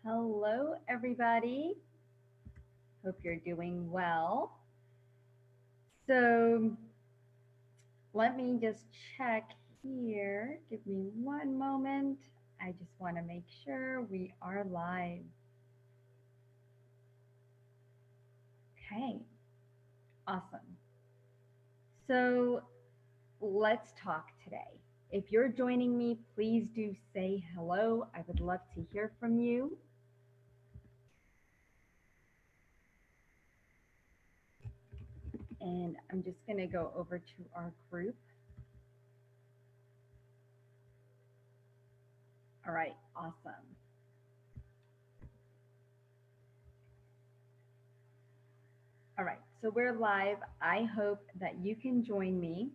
Hello, everybody. Hope you're doing well. So, let me just check here. Give me one moment. I just want to make sure we are live. Okay, awesome. So, let's talk today. If you're joining me, please do say hello. I would love to hear from you. And I'm just going to go over to our group. All right, awesome. All right, so we're live. I hope that you can join me.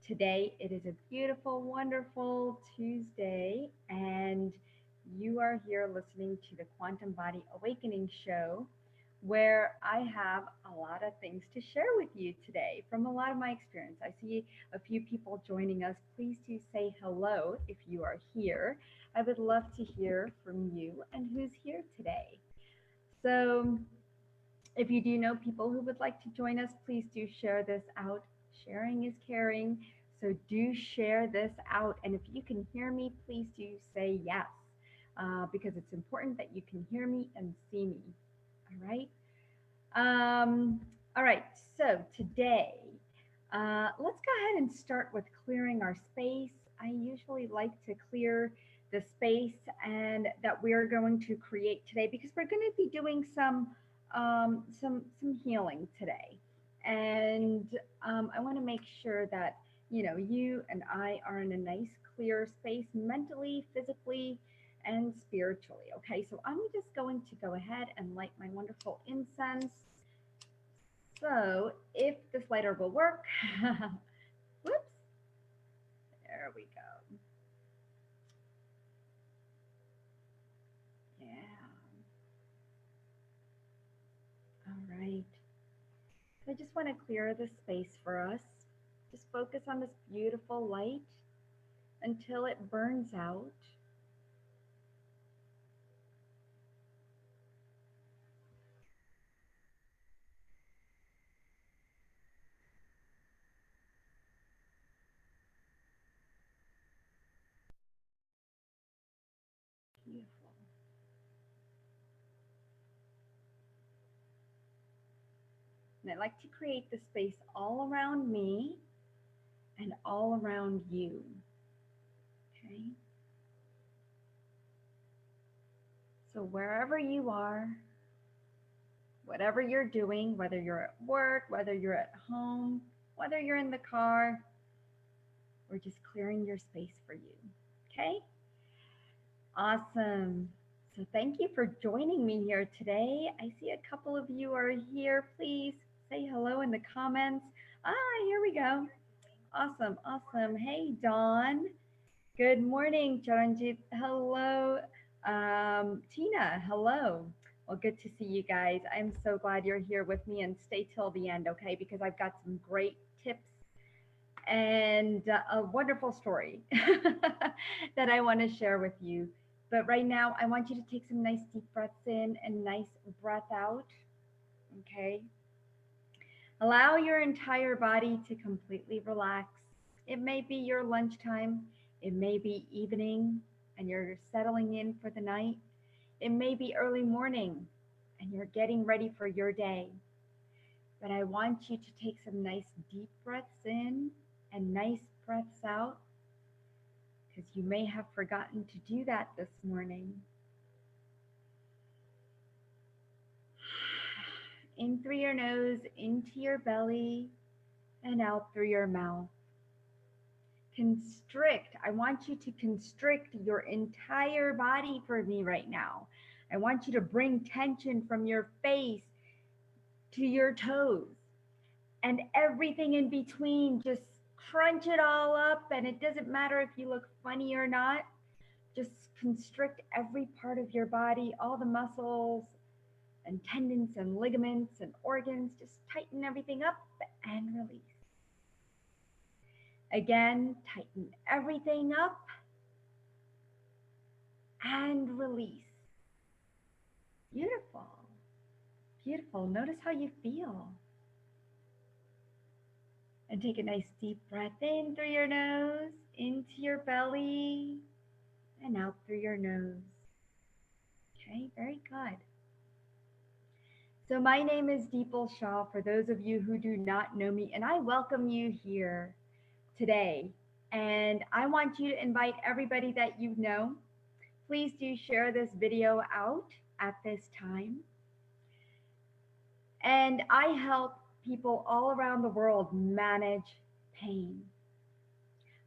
Today, it is a beautiful, wonderful Tuesday, and you are here listening to the Quantum Body Awakening Show, where I have a lot of things to share with you today from a lot of my experience. I see a few people joining us. Please do say hello if you are here. I would love to hear from you and who's here today. So, if you do know people who would like to join us, please do share this out. Sharing is caring. So do share this out. And if you can hear me, please do say yes, because it's important that you can hear me and see me. All right. All right. So today, let's go ahead and start with clearing our space. I usually like to clear the space and that we are going to create today because we're going to be doing some healing today, and I want to make sure that you and I are in a nice clear space mentally, physically, and spiritually. Okay, so I'm just going to go ahead and light my wonderful incense. So if this lighter will work, whoops, there we go. Yeah, all right. So I just want to clear the space for us. Just focus on this beautiful light until it burns out. Beautiful. And I like to create the space all around me and all around you. Okay. So wherever you are, whatever you're doing, whether you're at work, whether you're at home, whether you're in the car, we're just clearing your space for you. Okay? Awesome. So thank you for joining me here today. I see a couple of you are here. Please say hello in the comments. Here we go. Awesome, awesome. Hey, Dawn. Good morning, Charanjit. Hello, Tina. Hello. Well, good to see you guys. I'm so glad you're here with me, and stay till the end, okay? Because I've got some great tips and a wonderful story that I want to share with you. But right now, I want you to take some nice deep breaths in and nice breath out, okay? Allow your entire body to completely relax. It may be your lunchtime, it may be evening, and you're settling in for the night. It may be early morning, and you're getting ready for your day. But I want you to take some nice deep breaths in and nice breaths out, because you may have forgotten to do that this morning. In through your nose, into your belly, and out through your mouth. Constrict. I want you to constrict your entire body for me right now. I want you to bring tension from your face to your toes and everything in between. Just crunch it all up, and it doesn't matter if you look funny or not. Just constrict every part of your body, all the muscles and tendons and ligaments and organs. Just tighten everything up and release. Again, tighten everything up and release. Beautiful. Beautiful. Notice how you feel. And take a nice deep breath in through your nose, into your belly, and out through your nose. Okay, very good. So, my name is Dipal Shah, for those of you who do not know me, and I welcome you here today. And I want you to invite everybody that you know. Please do share this video out at this time. And I help people all around the world manage pain.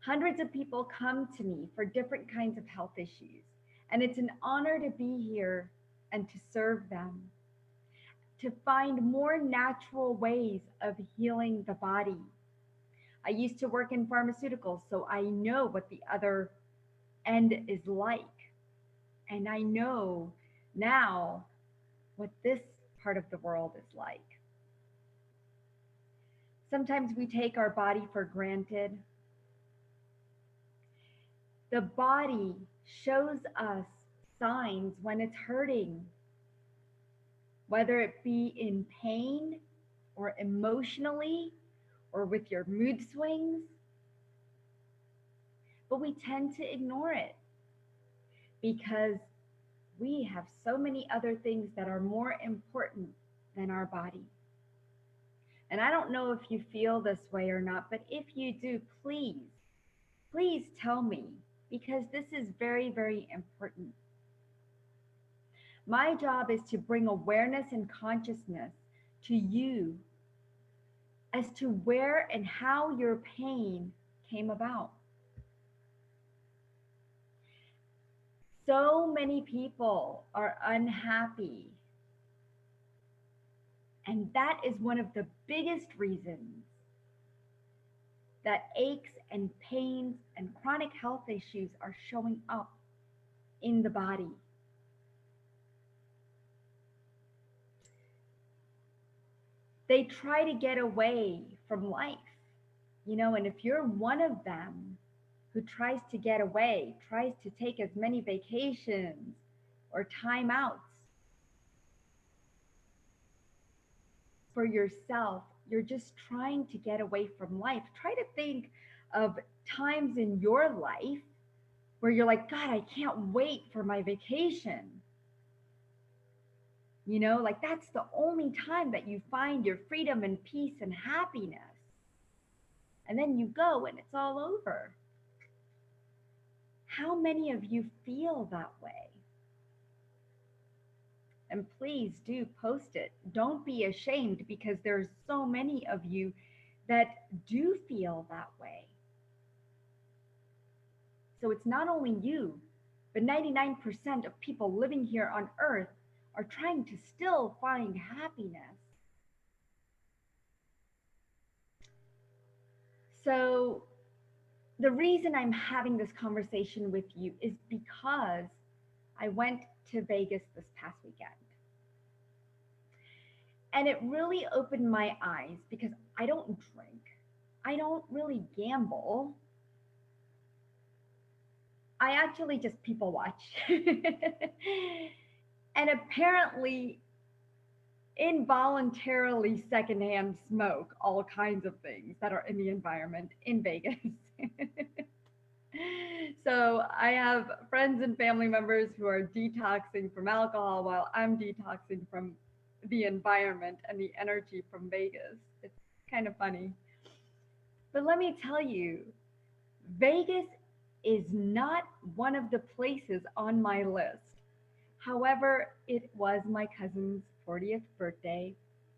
Hundreds of people come to me for different kinds of health issues, and it's an honor to be here and to serve them, to find more natural ways of healing the body. I used to work in pharmaceuticals, so I know what the other end is like. And I know now what this part of the world is like. Sometimes we take our body for granted. The body shows us signs when it's hurting, whether it be in pain or emotionally or with your mood swings. But we tend to ignore it because we have so many other things that are more important than our body. And I don't know if you feel this way or not, but if you do, please tell me, because this is very, very important. My job is to bring awareness and consciousness to you as to where and how your pain came about. So many people are unhappy. And that is one of the biggest reasons that aches and pains and chronic health issues are showing up in the body. They try to get away from life, and if you're one of them who tries to get away, tries to take as many vacations or time outs for yourself, you're just trying to get away from life. Try to think of times in your life where you're like, God, I can't wait for my vacation. Like that's the only time that you find your freedom and peace and happiness. And then you go and it's all over. How many of you feel that way? And please do post it. Don't be ashamed, because there's so many of you that do feel that way. So it's not only you, but 99% of people living here on earth are trying to still find happiness. So the reason I'm having this conversation with you is because I went to Vegas this past weekend. And it really opened my eyes, because I don't drink. I don't really gamble. I actually just people watch. And apparently involuntarily secondhand smoke all kinds of things that are in the environment in Vegas. So I have friends and family members who are detoxing from alcohol while I'm detoxing from the environment and the energy from Vegas. It's kind of funny. But let me tell you, Vegas is not one of the places on my list. However, it was my cousin's 40th birthday,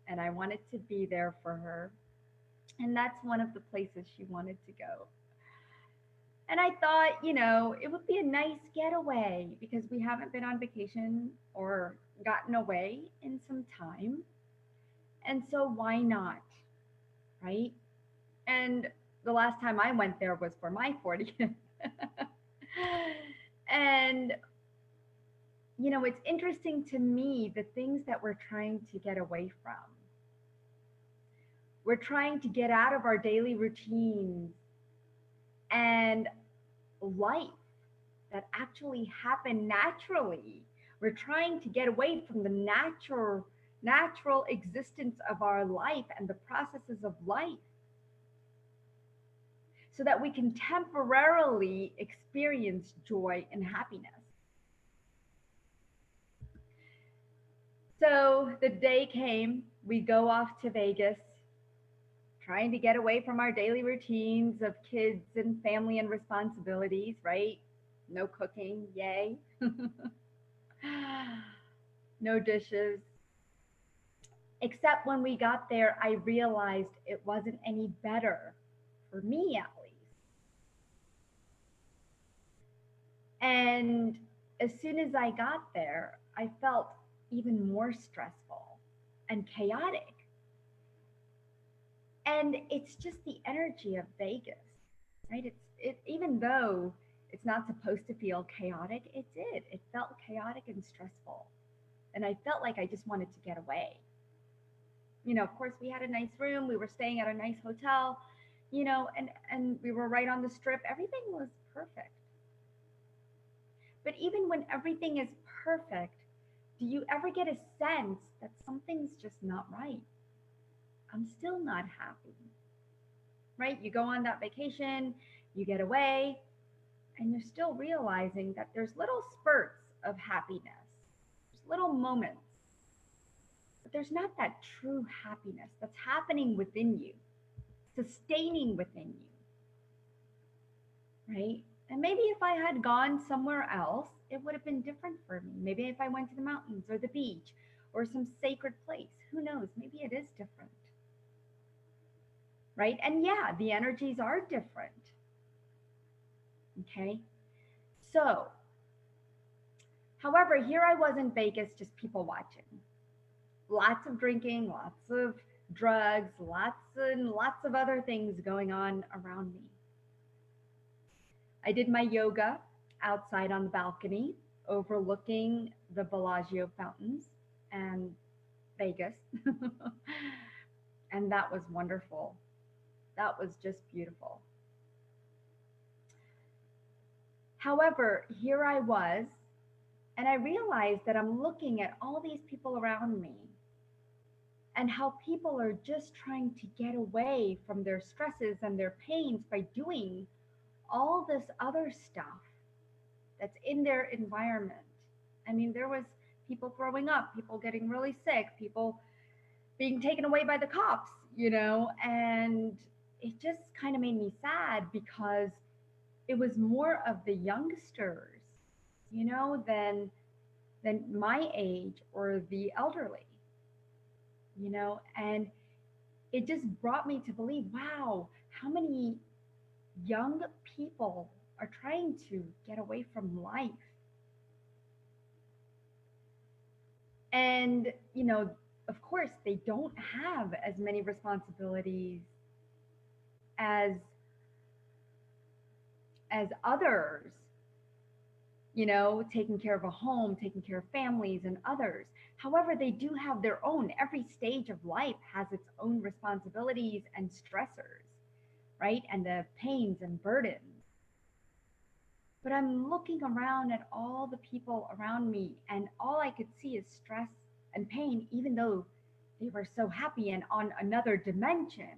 and I wanted to be there for her. And that's one of the places she wanted to go. And I thought, it would be a nice getaway, because we haven't been on vacation or gotten away in some time. And so why not? Right? And the last time I went there was for my 40th. And it's interesting to me, the things that we're trying to get away from. We're trying to get out of our daily routines and life that actually happen naturally We're trying to get away from the natural existence of our life and the processes of life so that we can temporarily experience joy and happiness. So the day came, we go off to Vegas, trying to get away from our daily routines of kids and family and responsibilities, right? No cooking, yay. No dishes. Except when we got there, I realized it wasn't any better, for me at least. And as soon as I got there, I felt even more stressful and chaotic. And it's just the energy of Vegas, right? Even though it's not supposed to feel chaotic, it did. It felt chaotic and stressful. And I felt like I just wanted to get away. Of course, we had a nice room. We were staying at a nice hotel, and we were right on the strip. Everything was perfect. But even when everything is perfect, do you ever get a sense that something's just not right? I'm still not happy, right? You go on that vacation, you get away, and you're still realizing that there's little spurts of happiness, there's little moments, but there's not that true happiness that's happening within you, sustaining within you, right? And maybe if I had gone somewhere else, it would have been different for me. Maybe if I went to the mountains or the beach or some sacred place, who knows? Maybe it is different, right? And yeah, the energies are different. Okay. So, however, here I was in Vegas, just people watching. Lots of drinking, lots of drugs, lots and lots of other things going on around me. I did my yoga outside on the balcony overlooking the Bellagio fountains and Vegas. And that was wonderful. That was just beautiful. However, here I was, and I realized that I'm looking at all these people around me and how people are just trying to get away from their stresses and their pains by doing all this other stuff that's in their environment. I mean, there was people throwing up, people getting really sick, people being taken away by the cops, and it just kind of made me sad because it was more of the youngsters, than my age or the elderly, and it just brought me to believe, wow, how many young people are trying to get away from life. And, of course, they don't have as many responsibilities as others, taking care of a home, taking care of families and others. However, they do have their own. Every stage of life has its own responsibilities and stressors, right? And the pains and burdens. But I'm looking around at all the people around me, and all I could see is stress and pain, even though they were so happy and on another dimension.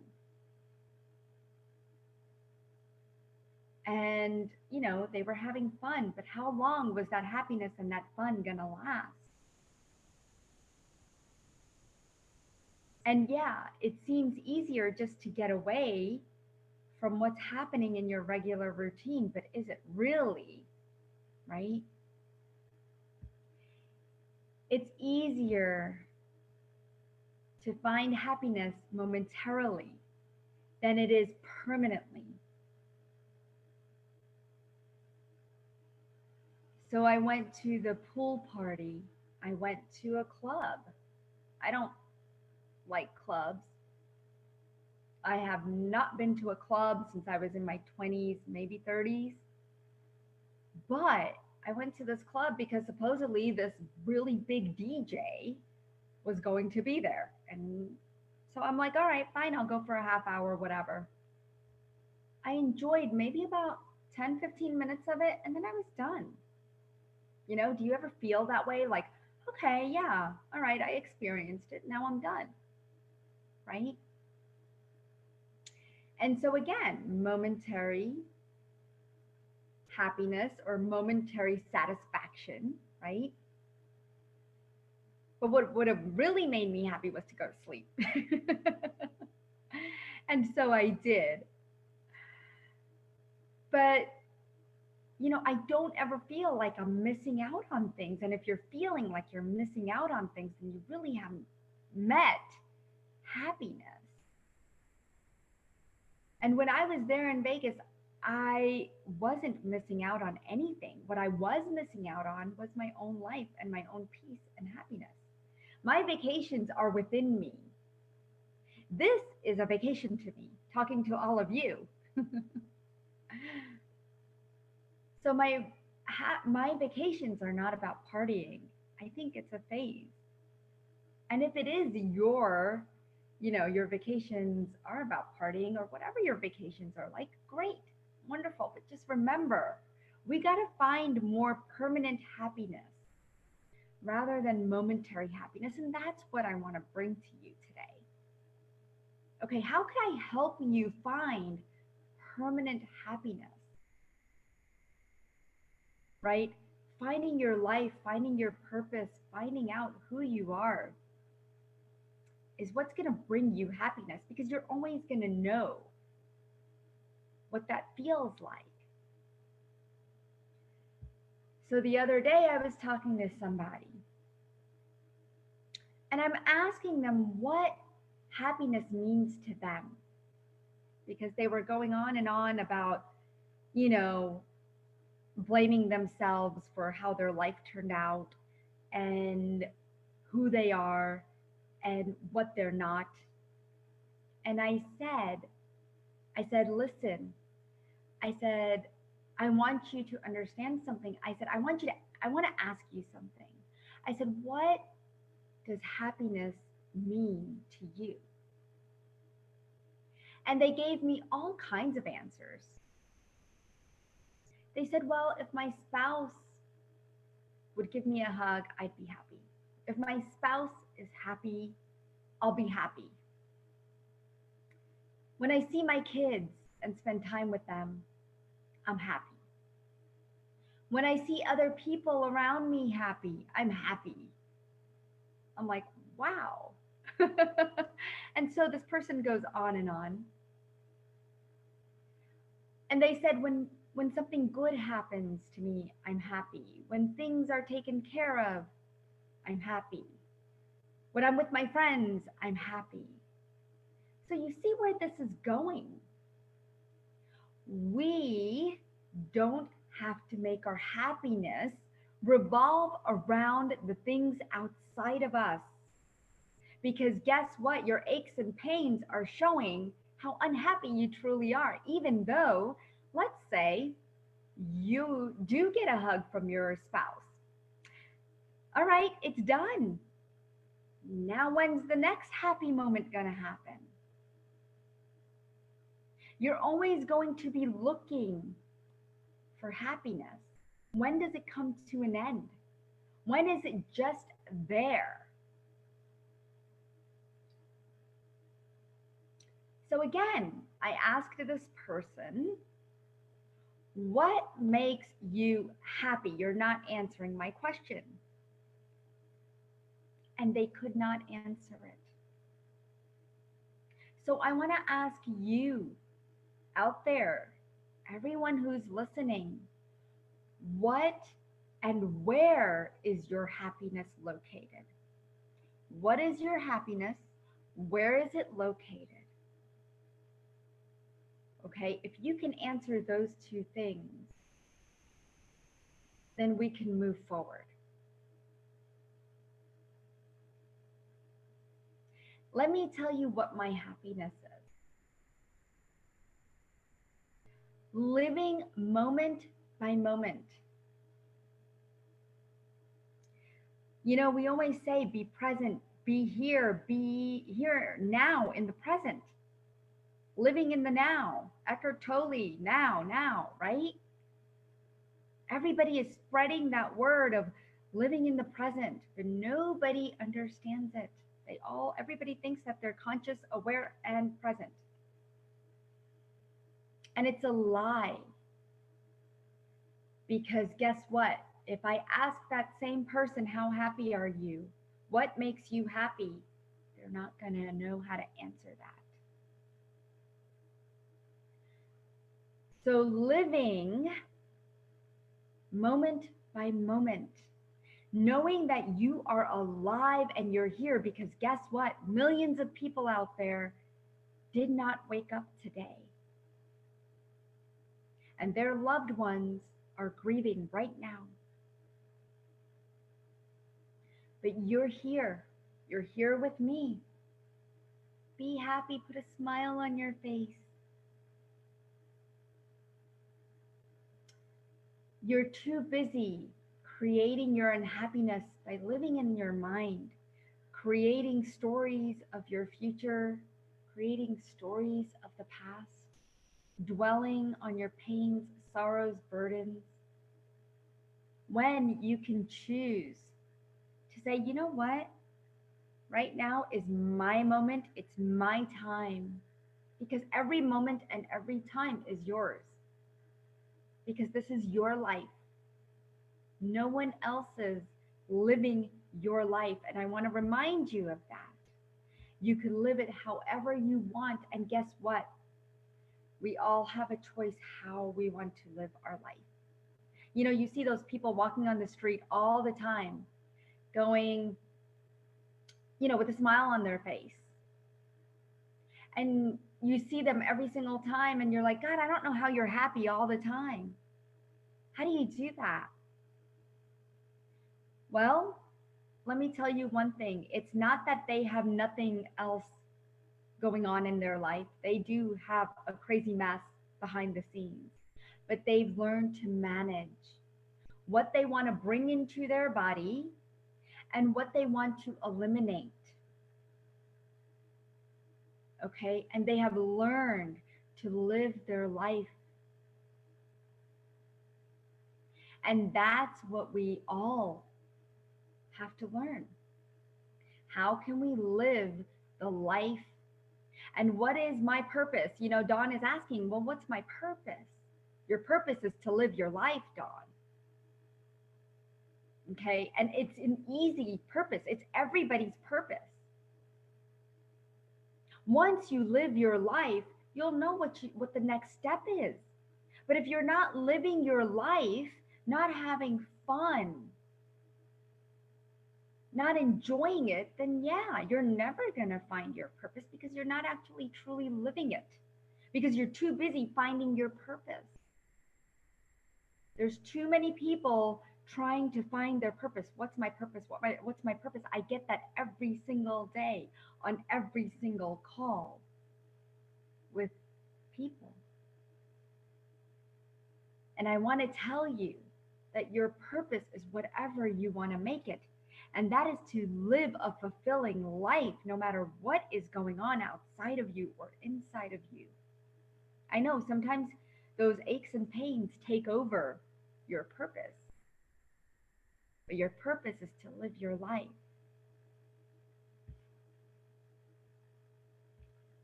And, they were having fun, but how long was that happiness and that fun gonna last? And yeah, it seems easier just to get away from what's happening in your regular routine, but is it really, right? It's easier to find happiness momentarily than it is permanently. So I went to the pool party. I went to a club. I don't like clubs. I have not been to a club since I was in my 20s, maybe 30s. But I went to this club because supposedly this really big DJ was going to be there. And so I'm like, all right, fine, I'll go for a half hour, whatever. I enjoyed maybe about 10, 15 minutes of it, and then I was done. Do you ever feel that way? Like, okay, yeah, all right, I experienced it. Now I'm done, right? And so, again, momentary happiness or momentary satisfaction, right? But what would have really made me happy was to go to sleep. And so I did. But, I don't ever feel like I'm missing out on things. And if you're feeling like you're missing out on things, then you really haven't met happiness. And when I was there in Vegas, I wasn't missing out on anything. What I was missing out on was my own life and my own peace and happiness. My vacations are within me. This is a vacation to me, talking to all of you. So my vacations are not about partying. I think it's a phase. And if it is your vacations are about partying or whatever your vacations are like, great, wonderful. But just remember, we got to find more permanent happiness rather than momentary happiness. And that's what I want to bring to you today. Okay, how can I help you find permanent happiness? Right? Finding your life, finding your purpose, finding out who you are is what's going to bring you happiness because you're always going to know what that feels like. So the other day, I was talking to somebody and I'm asking them what happiness means to them because they were going on and on about, blaming themselves for how their life turned out and who they are and what they're not. And I said, listen, I said, I want you to understand something. I said, I want to ask you something. I said, what does happiness mean to you? And they gave me all kinds of answers. They said, well, if my spouse would give me a hug, I'd be happy. If my spouse is happy, I'll be happy. When I see my kids and spend time with them, I'm happy. When I see other people around me happy, I'm happy. I'm like, wow. And so this person goes on and on. And they said, when something good happens to me, I'm happy. When things are taken care of, I'm happy. When I'm with my friends, I'm happy. So you see where this is going. We don't have to make our happiness revolve around the things outside of us. Because guess what? Your aches and pains are showing how unhappy you truly are, even though, let's say, you do get a hug from your spouse. All right, it's done. Now, when's the next happy moment going to happen? You're always going to be looking for happiness. When does it come to an end? When is it just there? So again, I asked this person, what makes you happy? You're not answering my question. And they could not answer it. So I want to ask you out there, everyone who's listening, what and where is your happiness located? What is your happiness? Where is it located? Okay, if you can answer those two things, then we can move forward. Let me tell you what my happiness is. Living moment by moment. We always say be present, be here now in the present. Living in the now. Eckhart Tolle, now, right? Everybody is spreading that word of living in the present, but nobody understands it. Everybody thinks that they're conscious, aware, and present. And it's a lie. Because guess what? If I ask that same person, how happy are you? What makes you happy? They're not going to know how to answer that. So living moment by moment, knowing that you are alive and you're here, because guess what? Millions of people out there did not wake up today. And their loved ones are grieving right now. But you're here. You're here with me. Be happy. Put a smile on your face. You're too busy creating your unhappiness by living in your mind, creating stories of your future, creating stories of the past, dwelling on your pains, sorrows, burdens, when you can choose to say, you know what? Right now is my moment. It's my time. Because every moment and every time is yours. Because this is your life. No one else is living your life. And I want to remind you of that. You can live it however you want. And guess what? We all have a choice how we want to live our life. You know, you see those people walking on the street all the time, going, you know, with a smile on their face. And you see them every single time, and you're like, God, I don't know how you're happy all the time. How do you do that? Well, let me tell you one thing. It's not that they have nothing else going on in their life. They do have a crazy mess behind the scenes, but they've learned to manage what they want to bring into their body and what they want to eliminate. Okay? And they have learned to live their life. And that's what we all have to learn. How can we live the life? And what is my purpose? You know, Dawn is asking, well, what's my purpose? Your purpose is to live your life, Dawn. Okay? And it's an easy purpose. It's everybody's purpose. Once you live your life, you'll know what the next step is. But if you're not living your life, not having fun, not enjoying it, then yeah, you're never going to find your purpose because you're not actually truly living it, because you're too busy finding your purpose. There's too many people trying to find their purpose. What's my purpose? What's my purpose? I get that every single day on every single call with people. And I want to tell you that your purpose is whatever you want to make it. And that is to live a fulfilling life, no matter what is going on outside of you or inside of you. I know sometimes those aches and pains take over your purpose, but your purpose is to live your life.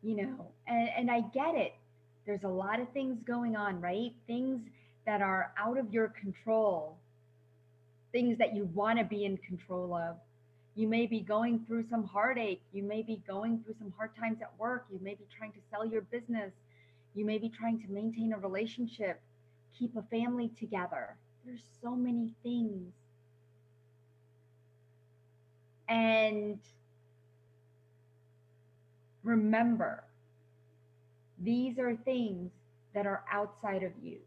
You know, and I get it. There's a lot of things going on, right? Things that are out of your control, things that you want to be in control of. You may be going through some heartache. You may be going through some hard times at work. You may be trying to sell your business. You may be trying to maintain a relationship, keep a family together. There's so many things. And remember, these are things that are outside of you.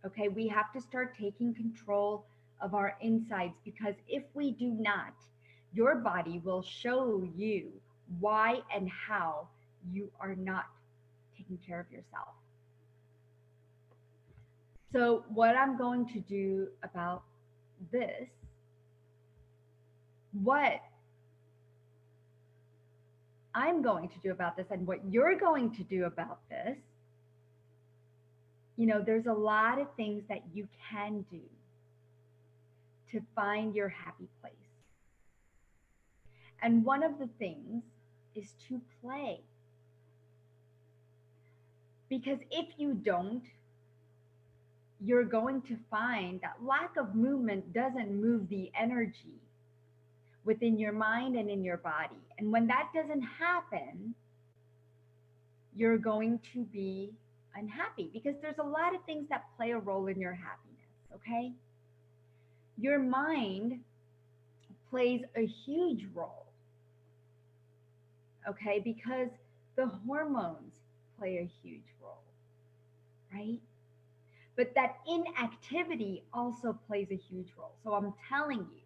Okay, we have to start taking control of our insides, because if we do not, your body will show you why and how you are not taking care of yourself. So what I'm going to do about this, what I'm going to do about this, and what you're going to do about this There's a lot of things that you can do to find your happy place. And one of the things is to play. Because if you don't, you're going to find that lack of movement doesn't move the energy within your mind and in your body. And when that doesn't happen, you're going to be unhappy because there's a lot of things that play a role in your happiness, okay? Your mind plays a huge role, okay? Because the hormones play a huge role, right? But that inactivity also plays a huge role. So I'm telling you,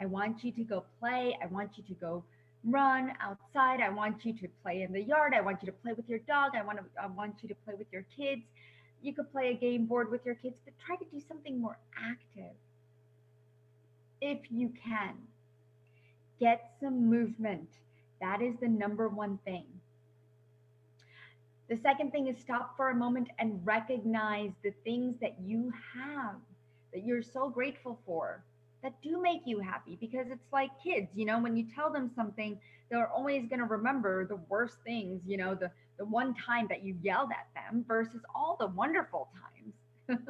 I want you to go play. I want you to go run outside. I want you to play in the yard. I want you to play with your dog. I want you to play with your kids. You could play a game board with your kids, but try to do something more active. If you can, get some movement. That is the number one thing. The second thing is stop for a moment and recognize the things that you have that you're so grateful for that do make you happy because it's like kids, when you tell them something, they're always going to remember the worst things, the one time that you yelled at them versus all the wonderful times,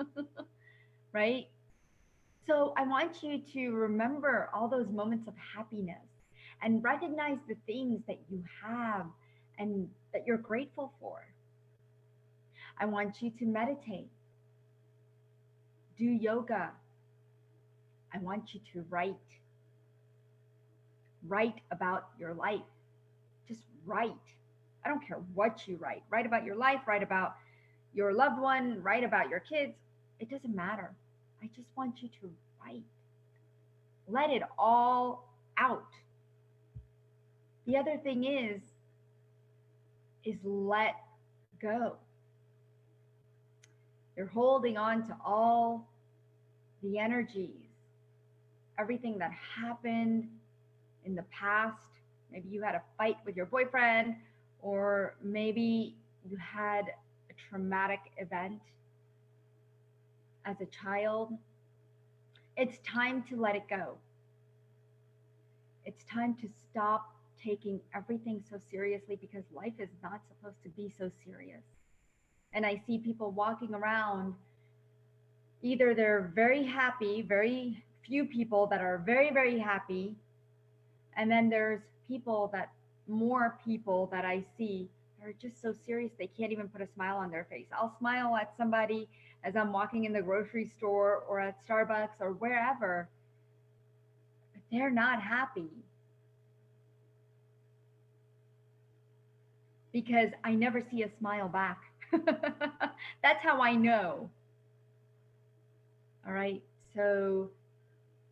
right? So I want you to remember all those moments of happiness and recognize the things that you have and that you're grateful for. I want you to meditate, do yoga. I want you to write about your life. Just write. I don't care what you write. Write about your life, write about your loved one, write about your kids. It doesn't matter. I just want you to write. Let it all out. The other thing is let go. You're holding on to all the energies, everything that happened in the past. Maybe you had a fight with your boyfriend, or maybe you had a traumatic event as a child. It's time to let it go. It's time to stop taking everything so seriously because life is not supposed to be so serious. And I see people walking around, either they're very happy, very few people that are very, very happy, and then there's more people that I see are just so serious they can't even put a smile on their face. I'll smile at somebody as I'm walking in the grocery store or at Starbucks or wherever, but they're not happy because I never see a smile back. That's how I know. All right. So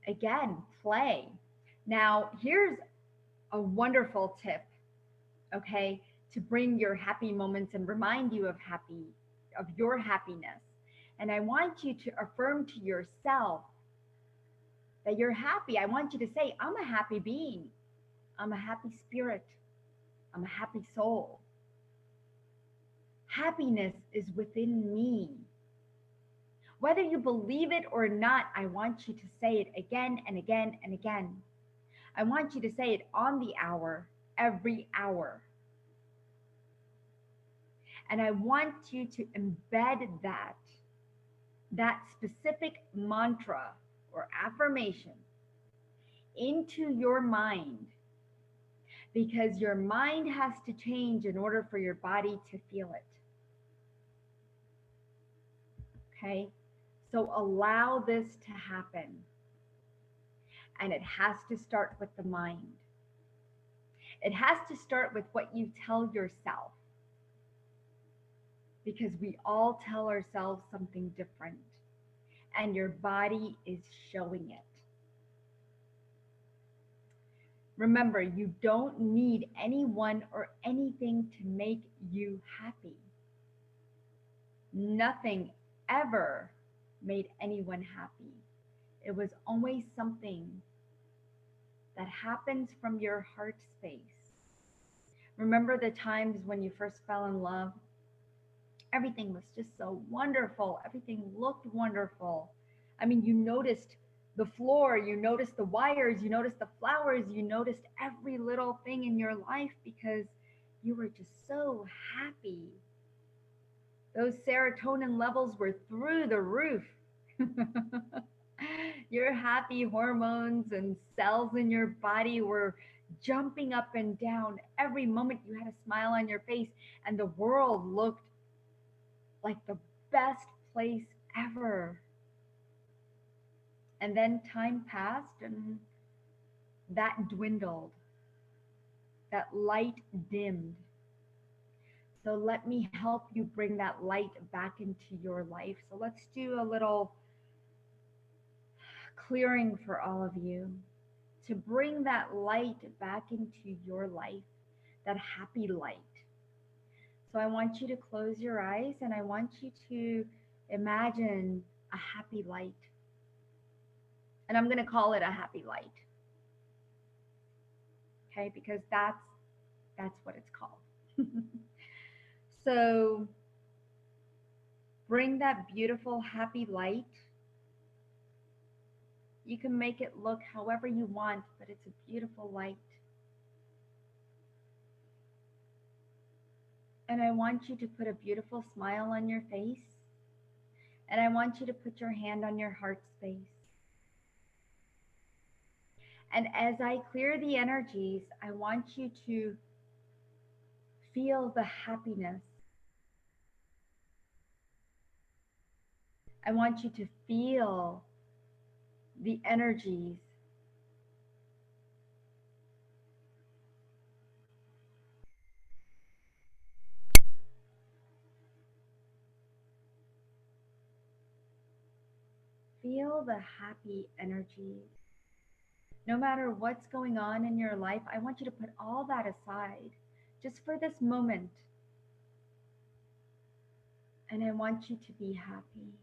again, play. Now, here's a wonderful tip, okay, to bring your happy moments and remind you of your happiness. And I want you to affirm to yourself that you're happy. I want you to say, I'm a happy being. I'm a happy spirit. I'm a happy soul. Happiness is within me. Whether you believe it or not, I want you to say it again and again and again. I want you to say it on the hour, every hour. And I want you to embed that specific mantra or affirmation into your mind because your mind has to change in order for your body to feel it. Okay? So allow this to happen. And it has to start with the mind. It has to start with what you tell yourself. Because we all tell ourselves something different. And your body is showing it. Remember, you don't need anyone or anything to make you happy. Nothing ever made anyone happy. It was always something that happens from your heart space. Remember the times when you first fell in love? Everything was just so wonderful. Everything looked wonderful. I mean, you noticed the floor, you noticed the wires, you noticed the flowers, you noticed every little thing in your life because you were just so happy. Those serotonin levels were through the roof. Your happy hormones and cells in your body were jumping up and down. Every moment you had a smile on your face, and the world looked like the best place ever. And then time passed, and that dwindled, that light dimmed. So let me help you bring that light back into your life. So let's do a little clearing for all of you to bring that light back into your life, that happy light. So I want you to close your eyes and I want you to imagine a happy light. And I'm going to call it a happy light. Okay? Because that's what it's called. So bring that beautiful happy light. You can make it look however you want, but it's a beautiful light. And I want you to put a beautiful smile on your face. And I want you to put your hand on your heart space. And as I clear the energies, I want you to feel the happiness. I want you to feel the energies. Feel the happy energies. No matter what's going on in your life, I want you to put all that aside just for this moment. And I want you to be happy.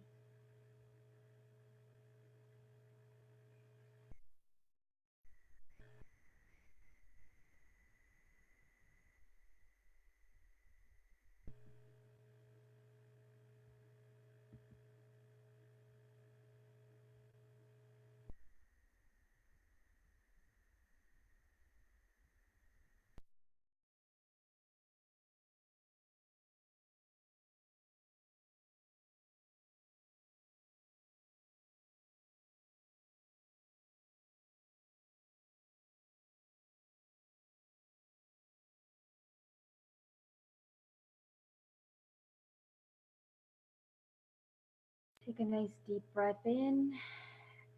Take a nice deep breath in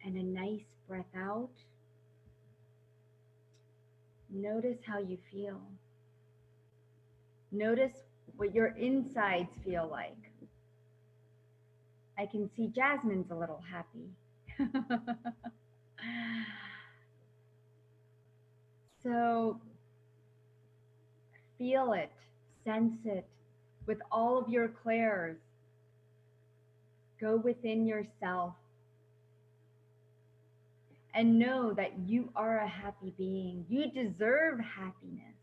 and a nice breath out. Notice how you feel. Notice what your insides feel like. I can see Jasmine's a little happy. So feel it, sense it with all of your clairs. Go within yourself and know that you are a happy being. You deserve happiness.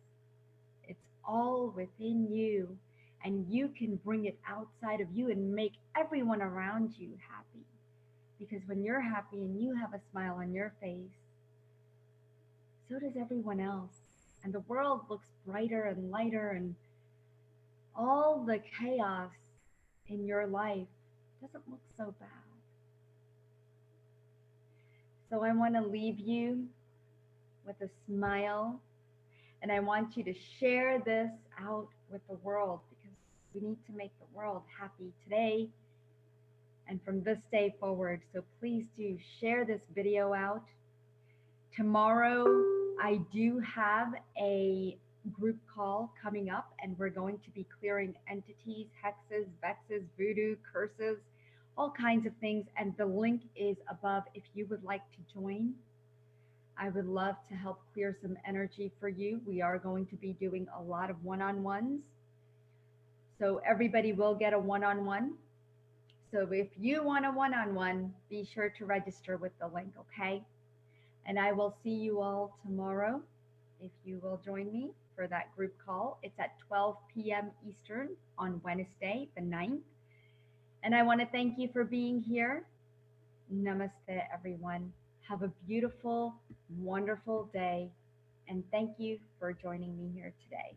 It's all within you, and you can bring it outside of you and make everyone around you happy. Because when you're happy and you have a smile on your face, so does everyone else. And the world looks brighter and lighter, and all the chaos in your life doesn't look so bad. So I want to leave you with a smile, and I want you to share this out with the world because we need to make the world happy today and from this day forward. So please do share this video out. Tomorrow, I do have a group call coming up, and we're going to be clearing entities, hexes, vexes, voodoo, curses, all kinds of things. And the link is above if you would like to join. I would love to help clear some energy for you. We are going to be doing a lot of one on ones. So everybody will get a one on one. So if you want a one on one, be sure to register with the link, okay? And I will see you all tomorrow. if you will join me for that group call. It's at 12 p.m. Eastern on Wednesday, the 9th. And I want to thank you for being here. Namaste, everyone. Have a beautiful, wonderful day. And thank you for joining me here today.